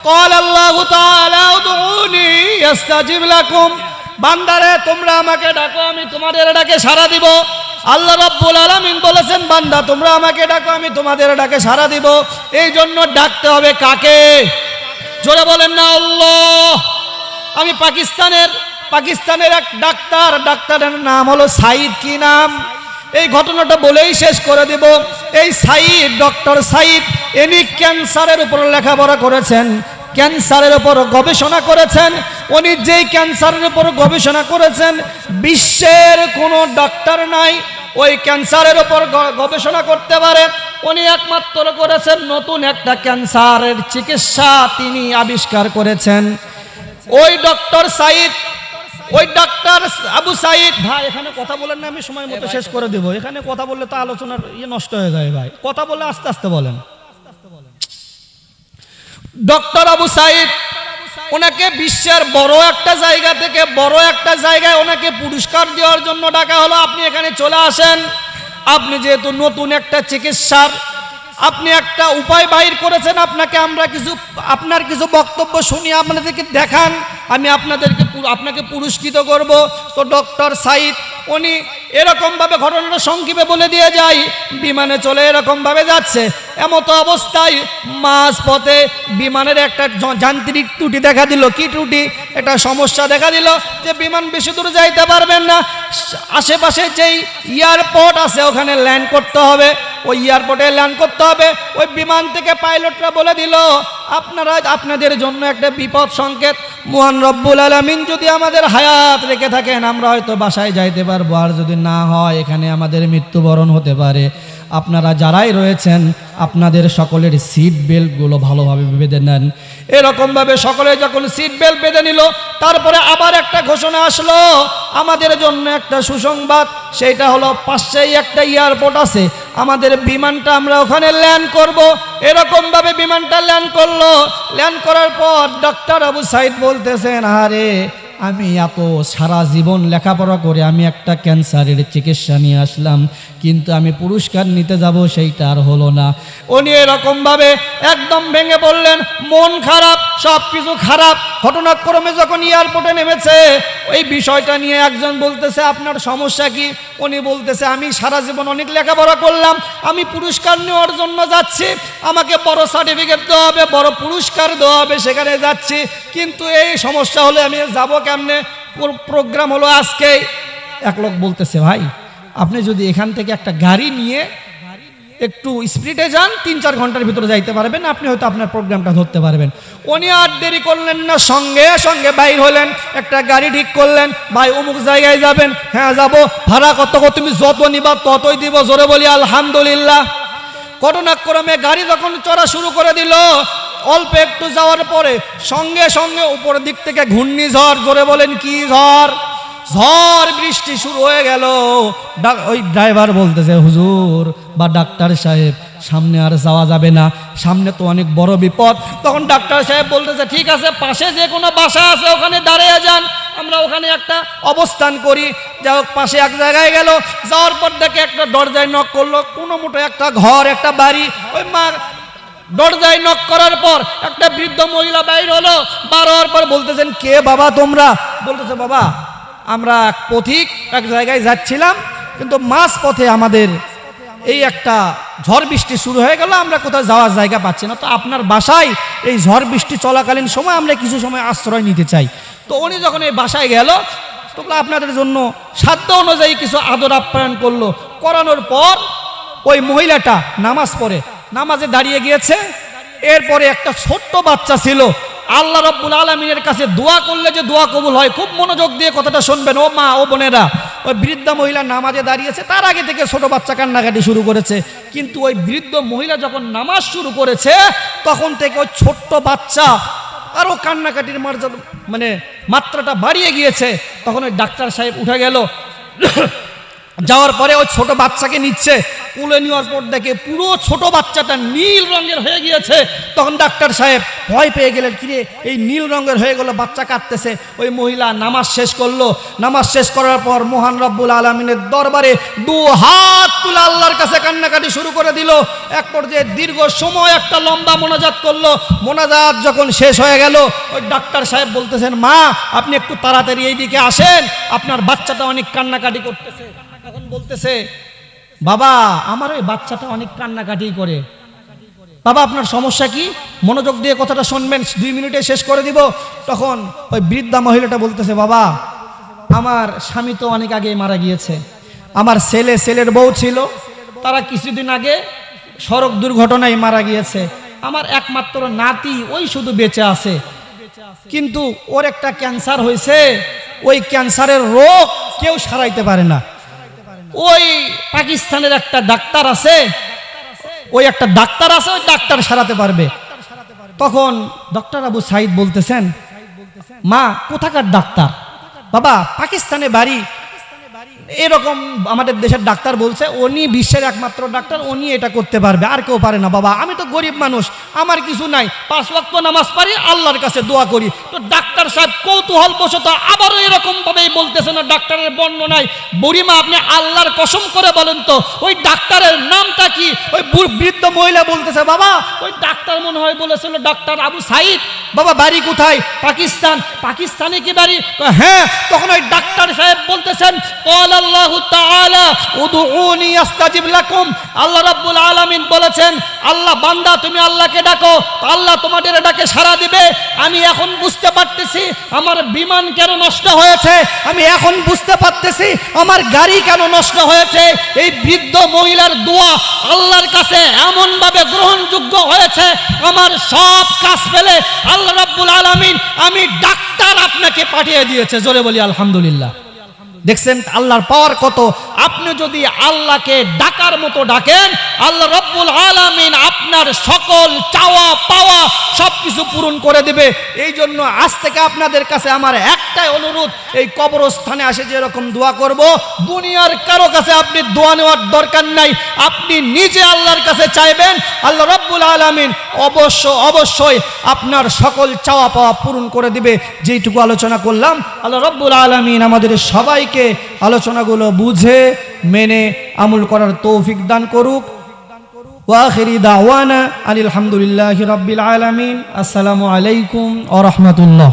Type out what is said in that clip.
قال الله تعالى ادعوني استجب لكم বান্দারে তোমরা আমাকে ডাকো আমি তোমাদের ডাকে সাড়া দিব। আল্লাহ রাব্বুল আলামিন বলেছেন বান্দা তোমরা আমাকে ডাকো আমি তোমাদের ডাকে সাড়া দিব। এই জন্য ডাকতে হবে কাকে? জোরে বলেন না আল্লাহ। আমি পাকিস্তানের এক ডাক্তারের নাম হলো সাইদ। কি নাম? এই ঘটনাটা বলেই শেষ করে দেব। এই সাইদ, ডক্টর সাইদ, ইনি ক্যান্সারের উপর লেখাপড়া করেছেন, ক্যান্সারের উপর গবেষণা করেছেন। উনি যেই ক্যান্সারের উপর গবেষণা করেছেন বিশ্বের কোনো ডাক্তার নাই ওই ক্যান্সারের উপর গবেষণা করতে পারে। উনি একমাত্র করেছেন, নতুন একটা ক্যান্সারের চিকিৎসা তিনি আবিষ্কার করেছেন। ওই ডক্টর সাইদ, ওই ডাক্তার আবু সাইদ। ভাই এখানে কথা বলেন না, আমি সময় মতো শেষ করে দেব। এখানে কথা বললে তো আলোচনার নষ্ট হয়ে যায়। ভাই কথা বললে আস্তে আস্তে বলেন। ডক্টর আবু সাইদ, ওনাকে বিশ্বের বড় একটা জায়গা থেকে বড় একটা জায়গায় ওনাকে পুরস্কার দেওয়ার জন্য ডাকা হলো। আপনি এখানে চলে আসেন। আপনি যেহেতু নতুন একটা চিকিৎসার আপনি একটা উপায় বাইর করেছেন, আপনার কিছু বক্তব্য শুনিয়ে আপনাদেরকে দেখান, আমি আপনাকে পুরস্কৃত করব। তো ডক্টর সাইদ উনি এরকমভাবে ঘটনাটা সংক্ষেপে বলে দিয়ে যায়। বিমানে চলে এরকমভাবে যাচ্ছে, এমতো অবস্থায় মাঝ পথে বিমানের একটা যান্ত্রিক ত্রুটি দেখা দিল। কি ত্রুটি? একটা সমস্যা দেখা দিল যে বিমান বেশি দূর যাইতে পারবেন না। আশেপাশে যেই এয়ারপোর্ট আছে ওখানে ল্যান্ড করতে হবে। ওই এয়ারপোর্টে ল্যান্ড করতে হবে। ওই বিমান থেকে পাইলটরা বলে দিল আপনাদের জন্য একটা বিপদ সংকেত। মহান রব্বুল আলামিন যদি আমাদের হায়াত রেখে থাকেন আমরা হয়তো বাসায় যাইতে পারবো, আর যদি না হয় এখানে আমাদের মৃত্যুবরণ হতে পারে। আপনারা যারাই রয়েছেন আপনাদের সকলের সিট বেল্টগুলো ভালোভাবে বেঁধে নেন। এরকমভাবে সকলে যখন সিট বেল্ট বেঁধে নিল, তারপরে আবার একটা ঘোষণা আসলো আমাদের জন্য একটা সুসংবাদ। সেইটা হলো পাশেই একটা এয়ারপোর্ট আছে, আমাদের বিমানটা আমরা ওখানে ল্যান্ড করব। এরকমভাবে বিমানটা ল্যান্ড করলো। ল্যান্ড করার পর ডক্টর আবু সাইদ বলতেছেন, আরে আমি এত সারা জীবন লেখাপড়া করে আমি একটা ক্যান্সারের চিকিৎসা নিয়ে আসলাম, কিন্তু আমি পুরস্কার নিতে যাব সেইটা আর হলো না। উনি এরকমভাবে একদম ভেঙে বললেন, মন খারাপ, সব কিছু খারাপ। ঘটনাক্রমে যখন এয়ারপোর্টে নেমেছে ওই বিষয়টা নিয়ে একজন বলতেছে আপনার সমস্যা কি? উনি বলতেছে আমি সারা জীবন অনেক লেখাপড়া করলাম, আমি পুরস্কার নেওয়ার জন্য যাচ্ছি, আমাকে বড় সার্টিফিকেট দেওয়া হবে, বড় পুরস্কার দেওয়া হবে, সেখানে যাচ্ছি, কিন্তু এই সমস্যা হলে আমি যাব কেমনে? প্রোগ্রাম হলো আজকে। এক লোক বলতেছে ভাই আপনি যদি এখান থেকে একটা গাড়ি নিয়ে একটু স্পিডে যান 3-4 ঘন্টার ভিতরে যাইতে পারবেন, আপনি হয়তো আপনার প্রোগ্রামটা ধরতে পারবেন। উনি আর দেরি করলেন না, সঙ্গে সঙ্গে বাইর হলেন, একটা গাড়ি ঠিক করলেন। ভাই অমুক জায়গায় যাবেন? হ্যাঁ যাব। ভাড়া কত? তুমি যত নিবা ততই দিব। জোরে বলি আলহামদুলিল্লাহ। ঘটনাক্রমে গাড়ি যখন চড়া শুরু করে দিল, অল্প একটু যাওয়ার পরে সঙ্গে সঙ্গে উপর দিক থেকে ঘূর্ণিঝড়, জোরে বলেন কি ঝড়, ঝড় বৃষ্টি শুরু হয়ে গেল। ওই ড্রাইভার বলতেছে হুজুর বা ডাক্তার সাহেব সামনে আর যাওয়া যাবে না, সামনে তো অনেক বড় বিপদ। তখন ডাক্তার সাহেব বলতেছে ঠিক আছে, পাশে যে কোনো বাসা আছে ওখানে দাঁড়িয়ে যান, আমরা ওখানে একটা অবস্থান করি। যাই হোক পাশে এক জায়গায় গেল, যাওয়ার পর দেখে একটা দরজায় নক করলো, কোনো মোটো একটা ঘর, একটা বাড়ি। ওই মা দরজায় নক করার পর একটা বৃদ্ধ মহিলা বাইর হলো। বার হওয়ার পর বলতেছেন কে বাবা তোমরা? বলতেছে বাবা আমরা পথিক এক জায়গায় যাচ্ছিলাম, কিন্তু মাঝ পথে আমাদের এই একটা ঝড় বৃষ্টি শুরু হয়ে গেল, আমরা কোথাও যাওয়ার জায়গা পাচ্ছি না, তো আপনার বাসায় এই ঝড় বৃষ্টি চলাকালীন সময় আমরা কিছু সময় আশ্রয় নিতে চাই। তো উনি যখন এই বাসায় গেল তোমরা আপনাদের জন্য সাধ্য অনুযায়ী কিছু আদর আপ্যায়ন করলো। করানোর পর ওই মহিলাটা নামাজ পড়ে, নামাজে দাঁড়িয়ে গিয়েছে। এরপরে একটা ছোট্ট বাচ্চা ছিল, আল্লাহ রাব্বুল আলামিনের কাছে দোয়া করলে যে দোয়া কবুল হয়, খুব মনোযোগ দিয়ে কথাটা শুনবেন ও মা ও বোনেরা। ওই বৃদ্ধা মহিলা নামাজে দাঁড়িয়েছে, তার আগে থেকে ছোট বাচ্চা কান্নাকাটি শুরু করেছে, কিন্তু ওই বৃদ্ধ মহিলা যখন নামাজ শুরু করেছে তখন থেকে ওই ছোট্ট বাচ্চা আরো কান্নাকাটির মাত্রাটা বাড়িয়ে গিয়েছে। তখন ওই ডাক্তার সাহেব উঠে গেল, যাওয়ার পরে ওই ছোট বাচ্চাকে নিচ্ছে, কুলে নেওয়ার পর দেখে পুরো ছোট বাচ্চাটা নীল রঙের হয়ে গিয়েছে। তখন ডাক্তার সাহেব ভয় পেয়ে গেলেন, কিরে এই নীল রঙের হয়ে গেল, বাচ্চা কাঁদতেছে। ওই মহিলা নামাজ শেষ করলো। নামাজ শেষ করার পর মহান রব্বুল আলামিনের দরবারে দু হাত তুলে আল্লাহর কাছে কান্নাকাটি শুরু করে দিল। এক পর্যায়ে দীর্ঘ সময় একটা লম্বা মোনাজাত করলো। মোনাজাত যখন শেষ হয়ে গেল, ওই ডাক্তার সাহেব বলতেছেন, মা আপনি একটু তাড়াতাড়ি এইদিকে আসেন, আপনার বাচ্চাটা অনেক কান্নাকাটি করতেছে। তখন বলতেছে, বাবা আমার ওই বাচ্চাটা অনেক কান্নাকাটি করে। বাবা আপনার সমস্যা কি? মনোযোগ দিয়ে কথাটা শুনবেন, 2 মিনিটে শেষ করে দিব। তখন ওই বৃদ্ধা মহিলাটা বলতেছে, বাবা আমার স্বামী তো অনেক আগে মারা গিয়েছে, আমার ছেলের বউ ছিল, তারা কিছুদিন আগে সড়ক দুর্ঘটনায় মারা গিয়েছে, আমার একমাত্র নাতি ওই শুধু বেঁচে আছে, কিন্তু ওর একটা ক্যান্সার হয়েছে, ওই ক্যান্সারের রোগ কেউ সারাইতে পারে না। ওই পাকিস্তানের একটা ডাক্তার আছে, ওই ডাক্তার সারাতে পারবে। তখন ডক্টর আবু সাইদ বলতেছেন, মা কোথাকার ডাক্তার? বাবা পাকিস্তানে বাড়ি, এরকম আমাদের দেশের ডাক্তার বলছে উনি বিশ্বের একমাত্র ডাক্তার, উনি এটা করতে পারবে, আর কেউ পারে না। বাবা আমি তো গরিব মানুষ, আমার কিছু নাই, 5 ওয়াক্ত নামাজ পারি, আল্লাহর কাছে দোয়া করি। তো ডাক্তার সাহেব কৌতূহল বশত আবারও এরকম ভাবেই বলতেছে না, ডাক্তারের বর্ণনায়, বুড়িমা আপনি আল্লাহর কসম করে বলেন তো ওই ডাক্তারের নামটা কি? ওই বৃদ্ধ মহিলা বলতেছে, বাবা ওই ডাক্তার মনে হয় বলেছিল ডাক্তার আবু সাইদ। বাবা বাড়ি কোথায়? পাকিস্তান। পাকিস্তানে কি বাড়ি? হ্যাঁ। তখন ওই ডাক্তার সাহেব বলতেছেন, আল্লাহু তাআলা উদউনি আস্তাজিব লাকুম, আল্লাহ রাব্বুল আলামিন বলেছেন, আল্লাহ বান্দা তুমি আল্লাহকে ডাকো, আল্লাহ তোমাদের ডাকে সাড়া দিবে। আমি এখন বুঝতে পারতেছি আমার বিমান কেন নষ্ট হয়েছে, আমি এখন বুঝতে পারতেছি আমার গাড়ি কেন নষ্ট হয়েছে। এই বৃদ্ধ মহিলার দোয়া আল্লাহর কাছে এমন ভাবে গ্রহণযোগ্য হয়েছে, আমার সব কাজ ফেলে আল্লাহ রাব্বুল আলামিন আমি ডাক্তার আপনাকে পাঠিয়ে দিয়েছে। জোরে বলি আলহামদুলিল্লাহ। দেখছেন আল্লাহর পাওয়ার কত। আপনি যদি আল্লাহকে ডাকার মতো ডাকেন, আল্লাহ রাব্বুল আলামিন আপনার সকল চাওয়া পাওয়া সবকিছু পূরণ করে দেবে। এই জন্য আজ থেকে আপনাদের কাছে আমার একটাই অনুরোধ, এই কবরস্থানে আসে যে এরকম দোয়া করব, দুনিয়ার কারো কাছে আপনি দোয়া নেওয়ার দরকার নাই, আপনি নিজে আল্লাহর কাছে চাইবেন, আল্লাহ রাব্বুল আলামিন অবশ্যই আপনার সকল চাওয়া পাওয়া পূরণ করে দিবে। যেইটুকু আলোচনা করলাম, আল্লাহ রাব্বুল আলামিন আমাদের সবাইকে আলোচনাগুলো বুঝে মেনে আমল করার তৌফিক দান করুক। ওয়া আখিরি দাওয়ানা আলহামদুলিল্লাহি রাব্বিল আলামিন। আসসালামু আলাইকুম ওয়া রাহমাতুল্লাহ।